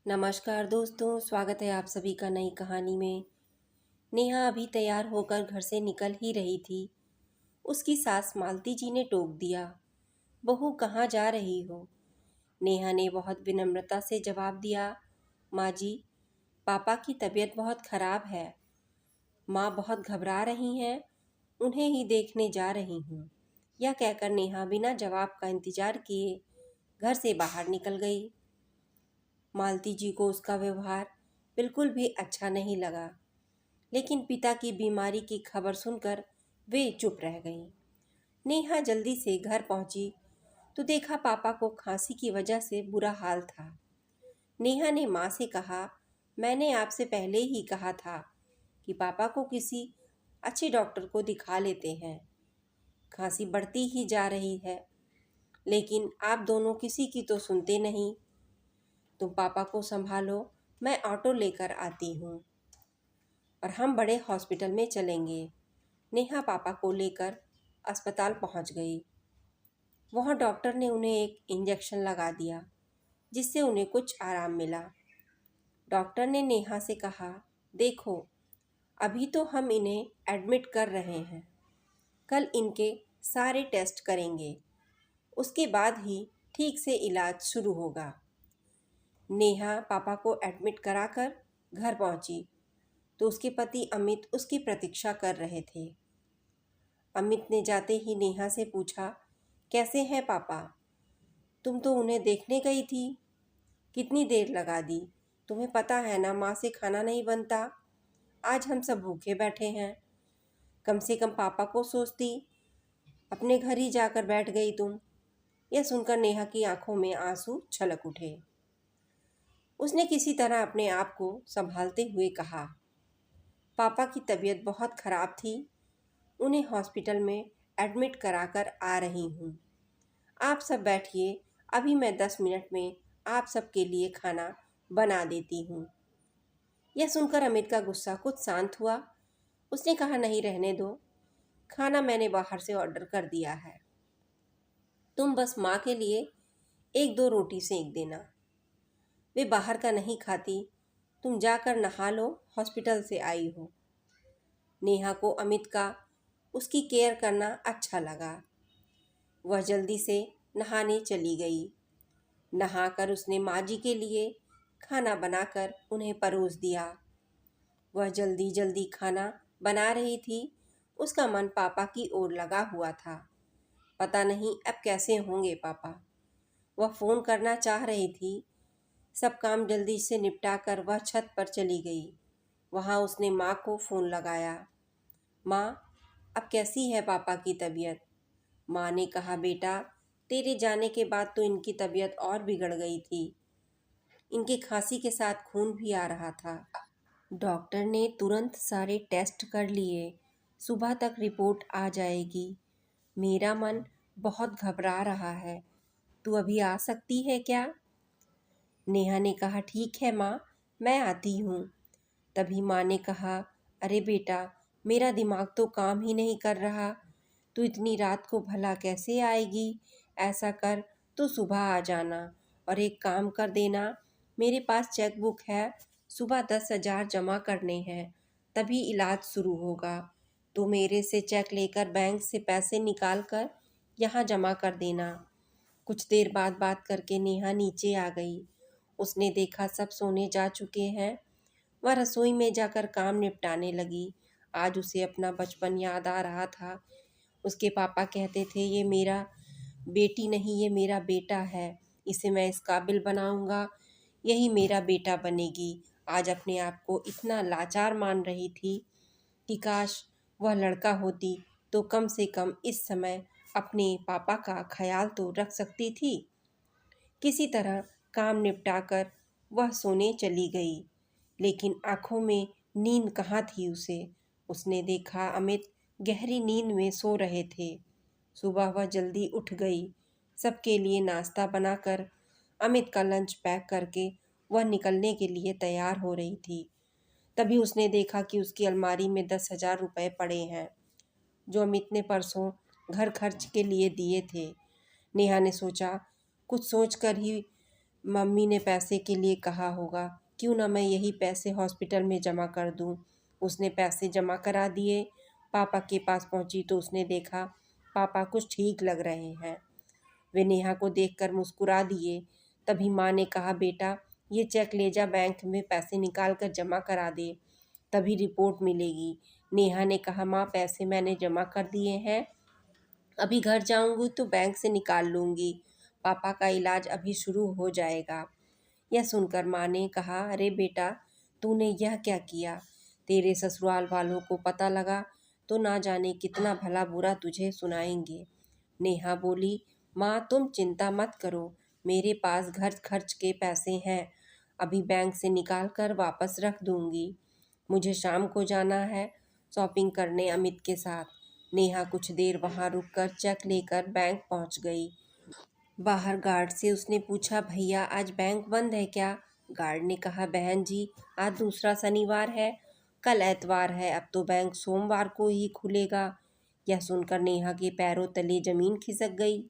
नमस्कार दोस्तों, स्वागत है आप सभी का नई कहानी में। नेहा अभी तैयार होकर घर से निकल ही रही थी। उसकी सास मालती जी ने टोक दिया, बहू कहाँ जा रही हो? नेहा ने बहुत विनम्रता से जवाब दिया, माँ जी, पापा की तबीयत बहुत खराब है। माँ बहुत घबरा रही हैं, उन्हें ही देखने जा रही हूँ। यह कहकर नेहा बिना जवाब का इंतजार किए घर से बाहर निकल गई। मालती जी को उसका व्यवहार बिल्कुल भी अच्छा नहीं लगा, लेकिन पिता की बीमारी की खबर सुनकर वे चुप रह गईं। नेहा जल्दी से घर पहुंची तो देखा पापा को खांसी की वजह से बुरा हाल था। नेहा ने माँ से कहा, मैंने आपसे पहले ही कहा था कि पापा को किसी अच्छे डॉक्टर को दिखा लेते हैं। खांसी बढ़ती ही जा रही है, लेकिन आप दोनों किसी की तो सुनते नहीं। तुम पापा को संभालो, मैं ऑटो लेकर आती हूँ और हम बड़े हॉस्पिटल में चलेंगे। नेहा पापा को लेकर अस्पताल पहुँच गई। वहाँ डॉक्टर ने उन्हें एक इंजेक्शन लगा दिया, जिससे उन्हें कुछ आराम मिला। डॉक्टर ने नेहा से कहा, देखो, अभी तो हम इन्हें एडमिट कर रहे हैं, कल इनके सारे टेस्ट करेंगे, उसके बाद ही ठीक से इलाज शुरू होगा। नेहा पापा को एडमिट कराकर घर पहुंची तो उसके पति अमित उसकी प्रतीक्षा कर रहे थे। अमित ने जाते ही नेहा से पूछा, कैसे हैं पापा? तुम तो उन्हें देखने गई थी, कितनी देर लगा दी? तुम्हें पता है ना, माँ से खाना नहीं बनता। आज हम सब भूखे बैठे हैं। कम से कम पापा को सोचती, अपने घर ही जाकर बैठ गई तुम। यह सुनकर नेहा की आंखों में आंसू छलक उठे। उसने किसी तरह अपने आप को संभालते हुए कहा, पापा की तबीयत बहुत ख़राब थी, उन्हें हॉस्पिटल में एडमिट कराकर आ रही हूँ। आप सब बैठिए, अभी मैं 10 मिनट में आप सबके लिए खाना बना देती हूँ। यह सुनकर अमित का गुस्सा कुछ शांत हुआ। उसने कहा, नहीं, रहने दो, खाना मैंने बाहर से ऑर्डर कर दिया है। तुम बस माँ के लिए एक दो रोटी सेक देना, वे बाहर का नहीं खाती। तुम जाकर नहा लो, हॉस्पिटल से आई हो। नेहा को अमित का उसकी केयर करना अच्छा लगा। वह जल्दी से नहाने चली गई। नहाकर उसने माँ जी के लिए खाना बनाकर उन्हें परोस दिया। वह जल्दी जल्दी खाना बना रही थी। उसका मन पापा की ओर लगा हुआ था। पता नहीं अब कैसे होंगे पापा। वह फ़ोन करना चाह रही थी। सब काम जल्दी से निपटाकर वह छत पर चली गई। वहाँ उसने माँ को फ़ोन लगाया। माँ, अब कैसी है पापा की तबीयत? माँ ने कहा, बेटा, तेरे जाने के बाद तो इनकी तबीयत और बिगड़ गई थी। इनकी खांसी के साथ खून भी आ रहा था। डॉक्टर ने तुरंत सारे टेस्ट कर लिए। सुबह तक रिपोर्ट आ जाएगी। मेरा मन बहुत घबरा रहा है। तू अभी आ सकती है क्या? नेहा ने कहा, ठीक है माँ, मैं आती हूँ। तभी माँ ने कहा, अरे बेटा, मेरा दिमाग तो काम ही नहीं कर रहा। तू इतनी रात को भला कैसे आएगी? ऐसा कर, तू सुबह आ जाना और एक काम कर देना, मेरे पास चेक बुक है, सुबह 10,000 जमा करने हैं, तभी इलाज शुरू होगा। तो मेरे से चेक लेकर बैंक से पैसे निकाल कर यहाँ जमा कर देना। कुछ देर बाद बात करके नेहा नीचे आ गई। उसने देखा सब सोने जा चुके हैं। वह रसोई में जाकर काम निपटाने लगी। आज उसे अपना बचपन याद आ रहा था। उसके पापा कहते थे, ये मेरा बेटी नहीं, ये मेरा बेटा है, इसे मैं इस काबिल बनाऊंगा, यही मेरा बेटा बनेगी। आज अपने आप को इतना लाचार मान रही थी कि काश वह लड़का होती तो कम से कम इस समय अपने पापा का ख्याल तो रख सकती थी। किसी तरह काम निपटाकर वह सोने चली गई, लेकिन आंखों में नींद कहाँ थी उसे। उसने देखा अमित गहरी नींद में सो रहे थे। सुबह वह जल्दी उठ गई। सबके लिए नाश्ता बनाकर अमित का लंच पैक करके वह निकलने के लिए तैयार हो रही थी। तभी उसने देखा कि उसकी अलमारी में 10,000 रुपये पड़े हैं, जो अमित ने परसों घर खर्च के लिए दिए थे। नेहा ने सोचा, कुछ सोच कर ही मम्मी ने पैसे के लिए कहा होगा, क्यों ना मैं यही पैसे हॉस्पिटल में जमा कर दूं। उसने पैसे जमा करा दिए। पापा के पास पहुंची तो उसने देखा पापा कुछ ठीक लग रहे हैं। वे नेहा को देखकर मुस्कुरा दिए। तभी माँ ने कहा, बेटा ये चेक ले जा, बैंक में पैसे निकाल कर जमा करा दे, तभी रिपोर्ट मिलेगी। नेहा ने कहा, माँ पैसे मैंने जमा कर दिए हैं, अभी घर जाऊंगी तो बैंक से निकाल लूंगी, पापा का इलाज अभी शुरू हो जाएगा। यह सुनकर माँ ने कहा, अरे बेटा तूने यह क्या किया, तेरे ससुराल वालों को पता लगा तो ना जाने कितना भला बुरा तुझे सुनाएंगे। नेहा बोली, माँ तुम चिंता मत करो, मेरे पास घर खर्च के पैसे हैं, अभी बैंक से निकाल कर वापस रख दूंगी। मुझे शाम को जाना है शॉपिंग करने अमित के साथ। नेहा कुछ देर वहां रुककर चेक लेकर बैंक पहुंच गई। बाहर गार्ड से उसने पूछा, भैया आज बैंक बंद है क्या? गार्ड ने कहा, बहन जी आज दूसरा शनिवार है, कल एतवार है, अब तो बैंक सोमवार को ही खुलेगा। यह सुनकर नेहा के पैरों तले जमीन खिसक गई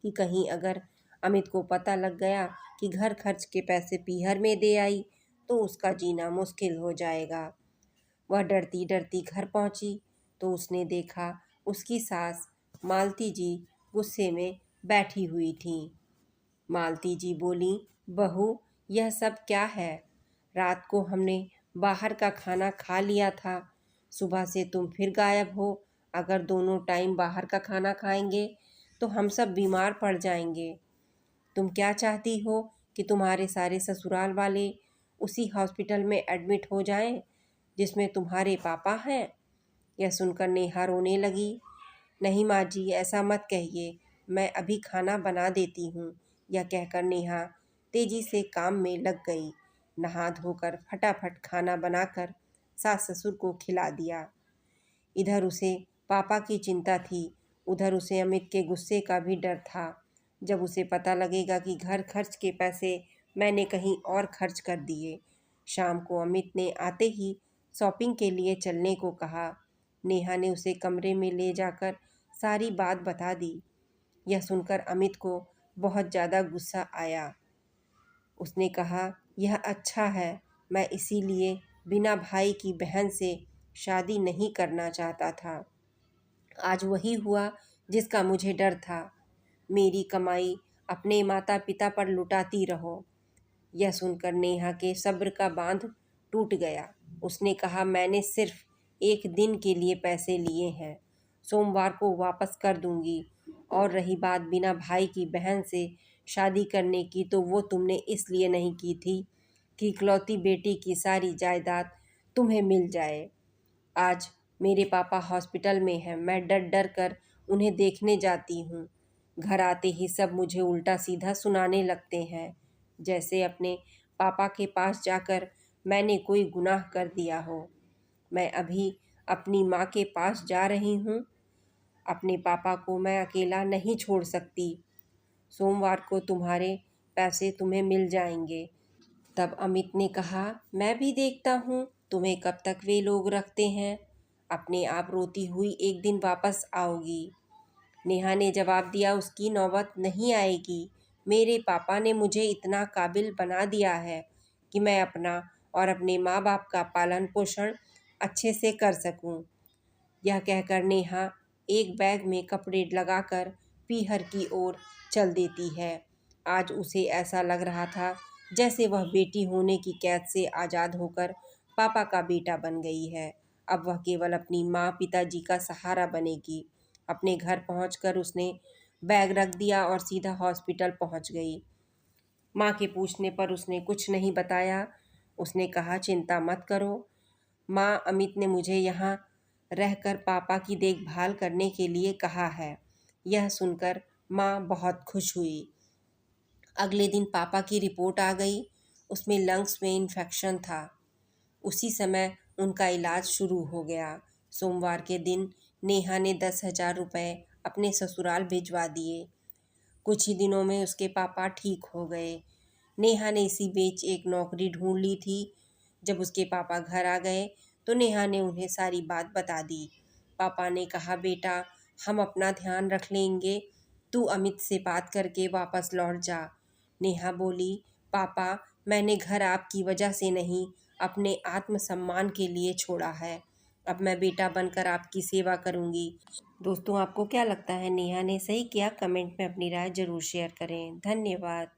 कि कहीं अगर अमित को पता लग गया कि घर खर्च के पैसे पीहर में दे आई तो उसका जीना मुश्किल हो जाएगा। वह डरती डरती घर पहुंची तो उसने देखा उसकी सास मालती जी गुस्से में बैठी हुई थीं। मालती जी बोली, बहू यह सब क्या है? रात को हमने बाहर का खाना खा लिया था, सुबह से तुम फिर गायब हो। अगर दोनों टाइम बाहर का खाना खाएंगे तो हम सब बीमार पड़ जाएंगे। तुम क्या चाहती हो कि तुम्हारे सारे ससुराल वाले उसी हॉस्पिटल में एडमिट हो जाएं जिसमें तुम्हारे पापा हैं? यह सुनकर नेहा रोने लगी। नहीं माँ जी ऐसा मत कहिए, मैं अभी खाना बना देती हूँ। यह कहकर नेहा तेजी से काम में लग गई। नहा धोकर फटाफट खाना बनाकर सास ससुर को खिला दिया। इधर उसे पापा की चिंता थी, उधर उसे अमित के गुस्से का भी डर था। जब उसे पता लगेगा कि घर खर्च के पैसे मैंने कहीं और खर्च कर दिए। शाम को अमित ने आते ही शॉपिंग के लिए चलने को कहा। नेहा ने उसे कमरे में ले जाकर सारी बात बता दी। यह सुनकर अमित को बहुत ज़्यादा गुस्सा आया। उसने कहा, यह अच्छा है, मैं इसीलिए बिना भाई की बहन से शादी नहीं करना चाहता था। आज वही हुआ जिसका मुझे डर था। मेरी कमाई अपने माता पिता पर लुटाती रहो। यह सुनकर नेहा के सब्र का बांध टूट गया। उसने कहा, मैंने सिर्फ एक दिन के लिए पैसे लिए हैं, सोमवार को वापस कर दूंगी। और रही बात बिना भाई की बहन से शादी करने की, तो वो तुमने इसलिए नहीं की थी कि इकलौती बेटी की सारी जायदाद तुम्हें मिल जाए। आज मेरे पापा हॉस्पिटल में हैं, मैं डर डर कर उन्हें देखने जाती हूँ। घर आते ही सब मुझे उल्टा सीधा सुनाने लगते हैं, जैसे अपने पापा के पास जाकर मैंने कोई गुनाह कर दिया हो। मैं अभी अपनी माँ के पास जा रही हूँ, अपने पापा को मैं अकेला नहीं छोड़ सकती। सोमवार को तुम्हारे पैसे तुम्हें मिल जाएंगे। तब अमित ने कहा, मैं भी देखता हूँ तुम्हें कब तक वे लोग रखते हैं, अपने आप रोती हुई एक दिन वापस आओगी। नेहा ने जवाब दिया, उसकी नौबत नहीं आएगी। मेरे पापा ने मुझे इतना काबिल बना दिया है कि मैं अपना और अपने माँ बाप का पालन पोषण अच्छे से कर सकूं। यह कहकर नेहा एक बैग में कपड़े लगाकर पीहर की ओर चल देती है। आज उसे ऐसा लग रहा था जैसे वह बेटी होने की कैद से आज़ाद होकर पापा का बेटा बन गई है। अब वह केवल अपनी माँ पिताजी का सहारा बनेगी। अपने घर पहुंचकर उसने बैग रख दिया और सीधा हॉस्पिटल पहुंच गई। माँ के पूछने पर उसने कुछ नहीं बताया। उसने कहा, चिंता मत करो माँ, अमित ने मुझे यहाँ रहकर पापा की देखभाल करने के लिए कहा है। यह सुनकर माँ बहुत खुश हुई। अगले दिन पापा की रिपोर्ट आ गई, उसमें लंग्स में इन्फेक्शन था। उसी समय उनका इलाज शुरू हो गया। सोमवार के दिन नेहा ने 10,000 रुपये अपने ससुराल भिजवा दिए। कुछ ही दिनों में उसके पापा ठीक हो गए। नेहा ने इसी बीच एक नौकरी ढूंढ ली थी। जब उसके पापा घर आ गए तो नेहा ने उन्हें सारी बात बता दी। पापा ने कहा, बेटा हम अपना ध्यान रख लेंगे, तू अमित से बात करके वापस लौट जा। नेहा बोली, पापा, मैंने घर आपकी वजह से नहीं, अपने आत्मसम्मान के लिए छोड़ा है। अब मैं बेटा बनकर आपकी सेवा करूंगी। दोस्तों, आपको क्या लगता है, नेहा ने सही किया? कमेंट में अपनी राय जरूर शेयर करें। धन्यवाद।